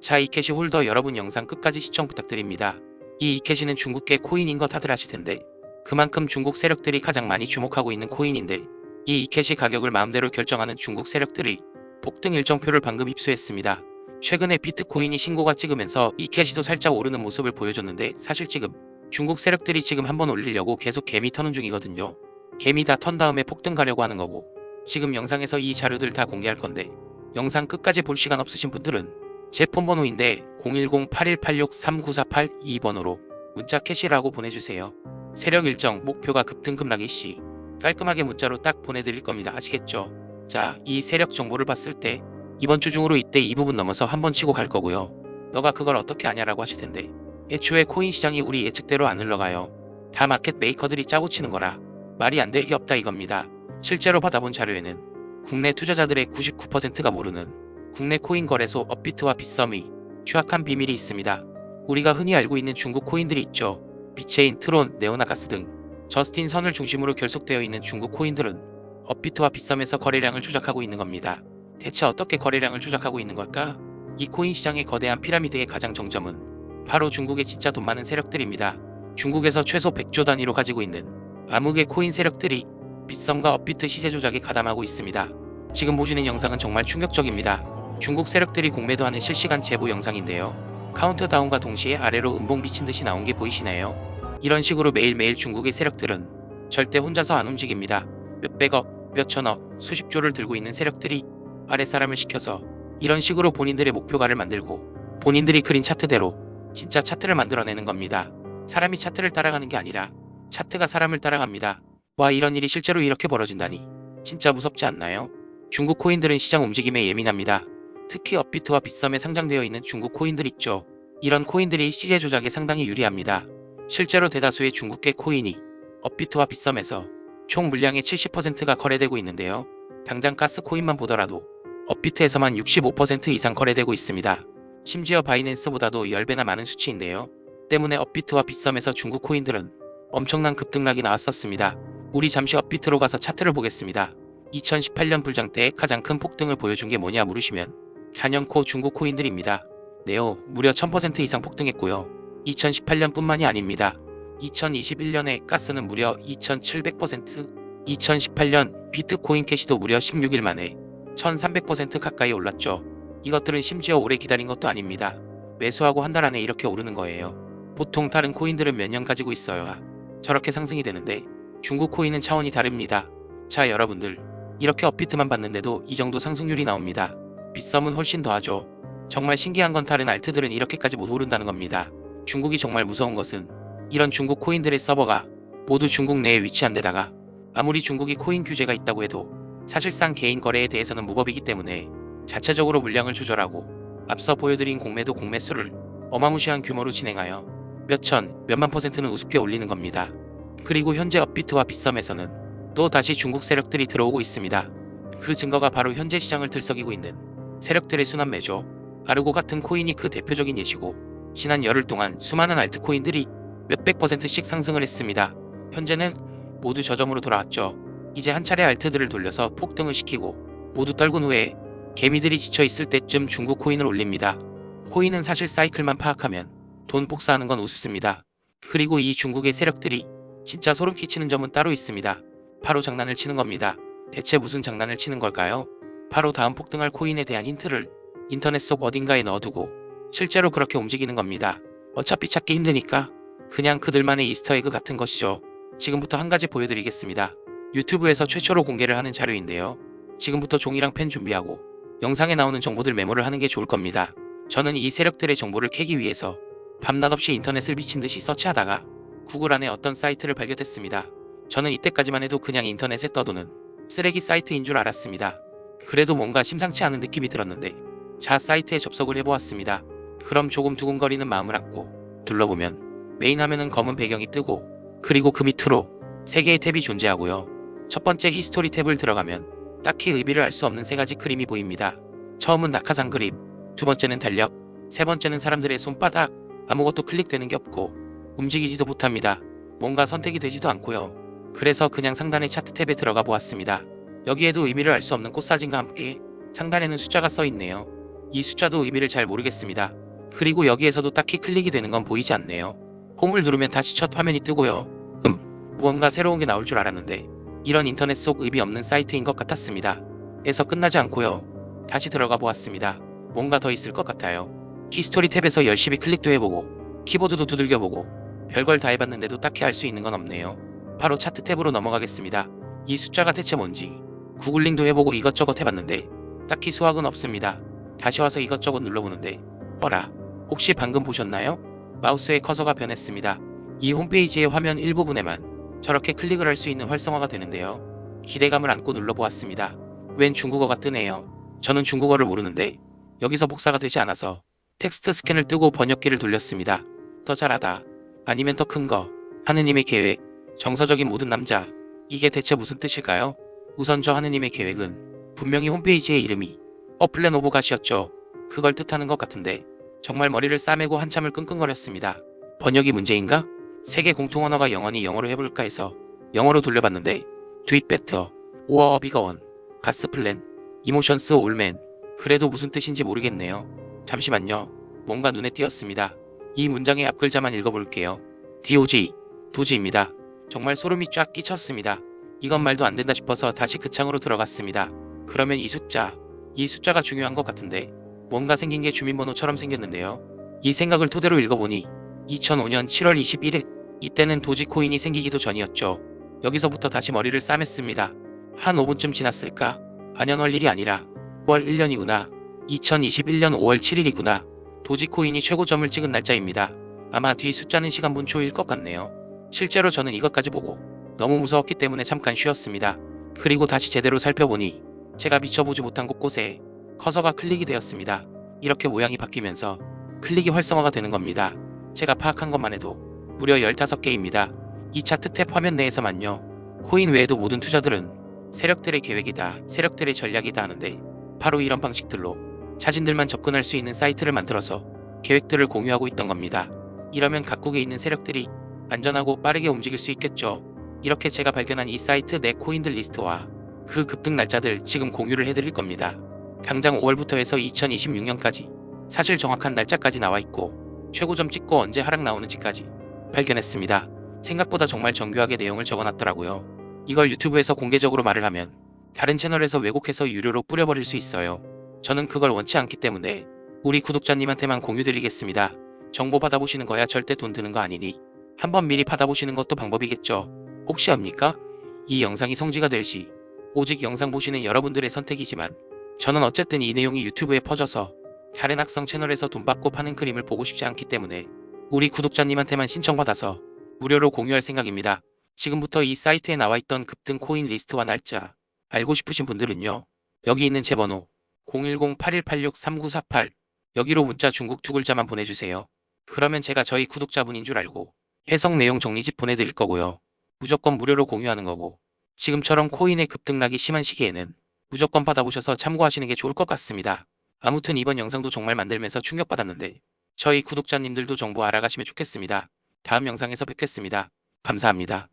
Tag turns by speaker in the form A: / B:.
A: 자, 이캐시 홀더 여러분 영상 끝까지 시청 부탁드립니다. 이 이캐시는 중국계 코인인 거 다들 아시텐데 그만큼 중국 세력들이 가장 많이 주목하고 있는 코인인데 이 이캐시 가격을 마음대로 결정하는 중국 세력들이 폭등 일정표를 방금 입수했습니다. 최근에 비트코인이 신고가 찍으면서 이캐시도 살짝 오르는 모습을 보여줬는데 사실 지금 중국 세력들이 지금 한번 올리려고 계속 개미 터는 중이거든요. 개미 다 턴 다음에 폭등 가려고 하는 거고 지금 영상에서 이 자료들 다 공개할 건데 영상 끝까지 볼 시간 없으신 분들은 제 폰번호인데 010-8186-3948-2번으로 문자 캐시라고 보내주세요. 세력 일정 목표가 급등 급락일 시 깔끔하게 문자로 딱 보내드릴 겁니다. 아시겠죠? 자, 이 세력 정보를 봤을 때 이번 주 중으로 이때 이 부분 넘어서 한번 치고 갈 거고요. 너가 그걸 어떻게 아냐라고 하실 텐데 애초에 코인 시장이 우리 예측대로 안 흘러가요. 다 마켓 메이커들이 짜고 치는 거라 말이 안 될 게 없다 이겁니다. 실제로 받아본 자료에는 국내 투자자들의 99%가 모르는 국내 코인 거래소 업비트와 빗썸이 추악한 비밀이 있습니다. 우리가 흔히 알고 있는 중국 코인들이 있죠. 비체인, 트론, 네오나가스 등 저스틴 선을 중심으로 결속되어 있는 중국 코인들은 업비트와 빗썸에서 거래량을 조작하고 있는 겁니다. 대체 어떻게 거래량을 조작하고 있는 걸까? 이 코인 시장의 거대한 피라미드의 가장 정점은 바로 중국의 진짜 돈 많은 세력들입니다. 중국에서 최소 100조 단위로 가지고 있는 암흑의 코인 세력들이 빗썸과 업비트 시세 조작에 가담하고 있습니다. 지금 보시는 영상은 정말 충격적입니다. 중국 세력들이 공매도 하는 실시간 제보 영상인데요. 카운트다운과 동시에 아래로 음봉 비친 듯이 나온 게 보이시나요? 이런 식으로 매일매일 중국의 세력들은 절대 혼자서 안 움직입니다. 몇백억, 몇천억, 수십조를 들고 있는 세력들이 아랫사람을 시켜서 이런 식으로 본인들의 목표가를 만들고 본인들이 그린 차트대로 진짜 차트를 만들어내는 겁니다. 사람이 차트를 따라가는 게 아니라 차트가 사람을 따라갑니다. 와, 이런 일이 실제로 이렇게 벌어진다니 진짜 무섭지 않나요? 중국 코인들은 시장 움직임에 예민합니다. 특히 업비트와 빗썸에 상장되어 있는 중국 코인들 있죠. 이런 코인들이 시세 조작에 상당히 유리합니다. 실제로 대다수의 중국계 코인이 업비트와 빗썸에서 총 물량의 70%가 거래되고 있는데요. 당장 가스 코인만 보더라도 업비트에서만 65% 이상 거래되고 있습니다. 심지어 바이낸스보다도 10배나 많은 수치인데요. 때문에 업비트와 빗썸에서 중국 코인들은 엄청난 급등락이 나왔었습니다. 우리 잠시 업비트로 가서 차트를 보겠습니다. 2018년 불장 때 가장 큰 폭등을 보여준 게 뭐냐 물으시면 단연코 중국 코인들입니다. 네오 무려 1000% 이상 폭등했고요. 2018년 뿐만이 아닙니다. 2021년에 가스는 무려 2700%, 2018년 비트코인 캐시도 무려 16일 만에 1300% 가까이 올랐죠. 이것들은 심지어 오래 기다린 것도 아닙니다. 매수하고 한 달 안에 이렇게 오르는 거예요. 보통 다른 코인들은 몇 년 가지고 있어야 저렇게 상승이 되는데 중국 코인은 차원이 다릅니다. 자, 여러분들 이렇게 업비트만 봤는데도 이 정도 상승률이 나옵니다. 빗썸은 훨씬 더하죠. 정말 신기한 건 다른 알트들은 이렇게까지 못 오른다는 겁니다. 중국이 정말 무서운 것은 이런 중국 코인들의 서버가 모두 중국 내에 위치한 데다가 아무리 중국이 코인 규제가 있다고 해도 사실상 개인 거래에 대해서는 무법이기 때문에 자체적으로 물량을 조절하고 앞서 보여드린 공매도 공매수를 어마무시한 규모로 진행하여 몇천, 몇만 %는 우습게 올리는 겁니다. 그리고 현재 업비트와 빗썸에서는 또 다시 중국 세력들이 들어오고 있습니다. 그 증거가 바로 현재 시장을 들썩이고 있는 세력들의 순환매죠. 아르고 같은 코인이 그 대표적인 예시고 지난 열흘 동안 수많은 알트코인들이 몇백 %씩 상승을 했습니다. 현재는 모두 저점으로 돌아왔죠. 이제 한 차례 알트들을 돌려서 폭등을 시키고 모두 떨군 후에 개미들이 지쳐있을 때쯤 중국 코인을 올립니다. 코인은 사실 사이클만 파악하면 돈 복사하는 건 우습습니다. 그리고 이 중국의 세력들이 진짜 소름 끼치는 점은 따로 있습니다. 바로 장난을 치는 겁니다. 대체 무슨 장난을 치는 걸까요? 바로 다음 폭등할 코인에 대한 힌트를 인터넷 속 어딘가에 넣어두고 실제로 그렇게 움직이는 겁니다. 어차피 찾기 힘드니까 그냥 그들만의 이스터에그 같은 것이죠. 지금부터 한 가지 보여드리겠습니다. 유튜브에서 최초로 공개를 하는 자료인데요. 지금부터 종이랑 펜 준비하고 영상에 나오는 정보들 메모를 하는 게 좋을 겁니다. 저는 이 세력들의 정보를 캐기 위해서 밤낮 없이 인터넷을 미친 듯이 서치하다가 구글 안에 어떤 사이트를 발견했습니다. 저는 이때까지만 해도 그냥 인터넷에 떠도는 쓰레기 사이트인 줄 알았습니다. 그래도 뭔가 심상치 않은 느낌이 들었는데 자, 사이트에 접속을 해보았습니다. 그럼 조금 두근거리는 마음을 안고 둘러보면 메인 화면은 검은 배경이 뜨고 그리고 그 밑으로 3개의 탭이 존재하고요. 첫 번째 히스토리 탭을 들어가면 딱히 의미를 알 수 없는 3가지 그림이 보입니다. 처음은 낙하산 그림, 두 번째는 달력, 세 번째는 사람들의 손바닥. 아무것도 클릭되는 게 없고 움직이지도 못합니다. 뭔가 선택이 되지도 않고요. 그래서 그냥 상단의 차트 탭에 들어가 보았습니다. 여기에도 의미를 알 수 없는 꽃사진과 함께 상단에는 숫자가 써 있네요. 이 숫자도 의미를 잘 모르겠습니다. 그리고 여기에서도 딱히 클릭이 되는 건 보이지 않네요. 홈을 누르면 다시 첫 화면이 뜨고요. 무언가 새로운 게 나올 줄 알았는데 이런 인터넷 속 의미 없는 사이트인 것 같았습니다. 에서 끝나지 않고요. 다시 들어가 보았습니다. 뭔가 더 있을 것 같아요. 히스토리 탭에서 열심히 클릭도 해보고 키보드도 두들겨보고 별걸 다 해봤는데도 딱히 알 수 있는 건 없네요. 바로 차트 탭으로 넘어가겠습니다. 이 숫자가 대체 뭔지 구글링도 해보고 이것저것 해봤는데 딱히 수확은 없습니다. 다시 와서 이것저것 눌러보는데 어라, 혹시 방금 보셨나요? 마우스의 커서가 변했습니다. 이 홈페이지의 화면 일부분에만 저렇게 클릭을 할 수 있는 활성화가 되는데요. 기대감을 안고 눌러보았습니다. 웬 중국어가 뜨네요. 저는 중국어를 모르는데 여기서 복사가 되지 않아서 텍스트 스캔을 뜨고 번역기를 돌렸습니다. 더 잘하다. 아니면 더 큰 거. 하느님의 계획. 정서적인 모든 남자. 이게 대체 무슨 뜻일까요? 우선 저 하느님의 계획은 분명히 홈페이지의 이름이 플랜 오브 갓이었죠. 그걸 뜻하는 것 같은데 정말 머리를 싸매고 한참을 끙끙거렸습니다. 번역이 문제인가? 세계 공통 언어가 영어니 영어로 해볼까 해서 영어로 돌려봤는데 Do it better. 오어 비거원. 가스 플랜. 이모션스 올맨. 그래도 무슨 뜻인지 모르겠네요. 잠시만요. 뭔가 눈에 띄었습니다. 이 문장의 앞글자만 읽어볼게요. DOG. 도지입니다. 정말 소름이 쫙 끼쳤습니다. 이건 말도 안 된다 싶어서 다시 그 창으로 들어갔습니다. 그러면 이 숫자가 중요한 것 같은데 뭔가 생긴 게 주민번호처럼 생겼는데요. 이 생각을 토대로 읽어보니 2005년 7월 21일 이때는 도지코인이 생기기도 전이었죠. 여기서부터 다시 머리를 싸맸습니다. 한 5분쯤 지났을까? 반년월 일이 아니라 9월 1년이구나. 2021년 5월 7일이구나. 도지코인이 최고점을 찍은 날짜입니다. 아마 뒤 숫자는 시간분 초일 것 같네요. 실제로 저는 이것까지 보고 너무 무서웠기 때문에 잠깐 쉬었습니다. 그리고 다시 제대로 살펴보니 제가 미쳐보지 못한 곳곳에 커서가 클릭이 되었습니다. 이렇게 모양이 바뀌면서 클릭이 활성화가 되는 겁니다. 제가 파악한 것만 해도 무려 15개입니다. 이 차트 탭 화면 내에서만요. 코인 외에도 모든 투자들은 세력들의 계획이다, 세력들의 전략이다 하는데 바로 이런 방식들로 자신들만 접근할 수 있는 사이트를 만들어서 계획들을 공유하고 있던 겁니다. 이러면 각국에 있는 세력들이 안전하고 빠르게 움직일 수 있겠죠. 이렇게 제가 발견한 이 사이트 내 코인들 리스트와 그 급등 날짜들 지금 공유를 해드릴 겁니다. 당장 5월부터 해서 2026년까지 사실 정확한 날짜까지 나와 있고 최고점 찍고 언제 하락 나오는지까지 발견했습니다. 생각보다 정말 정교하게 내용을 적어놨더라고요. 이걸 유튜브에서 공개적으로 말을 하면 다른 채널에서 왜곡해서 유료로 뿌려버릴 수 있어요. 저는 그걸 원치 않기 때문에 우리 구독자님한테만 공유드리겠습니다. 정보 받아보시는 거야 절대 돈 드는 거 아니니 한번 미리 받아보시는 것도 방법이겠죠. 혹시 압니까? 이 영상이 성지가 될 시 오직 영상 보시는 여러분들의 선택이지만 저는 어쨌든 이 내용이 유튜브에 퍼져서 다른 악성 채널에서 돈 받고 파는 그림을 보고 싶지 않기 때문에 우리 구독자님한테만 신청받아서 무료로 공유할 생각입니다. 지금부터 이 사이트에 나와있던 급등 코인 리스트와 날짜 알고 싶으신 분들은요. 여기 있는 제 번호 010-8186-3948 여기로 문자 중국 두 글자만 보내주세요. 그러면 제가 저희 구독자분인 줄 알고 해석 내용 정리집 보내드릴 거고요. 무조건 무료로 공유하는 거고 지금처럼 코인의 급등락이 심한 시기에는 무조건 받아보셔서 참고하시는 게 좋을 것 같습니다. 아무튼 이번 영상도 정말 만들면서 충격받았는데 저희 구독자님들도 정보 알아가시면 좋겠습니다. 다음 영상에서 뵙겠습니다. 감사합니다.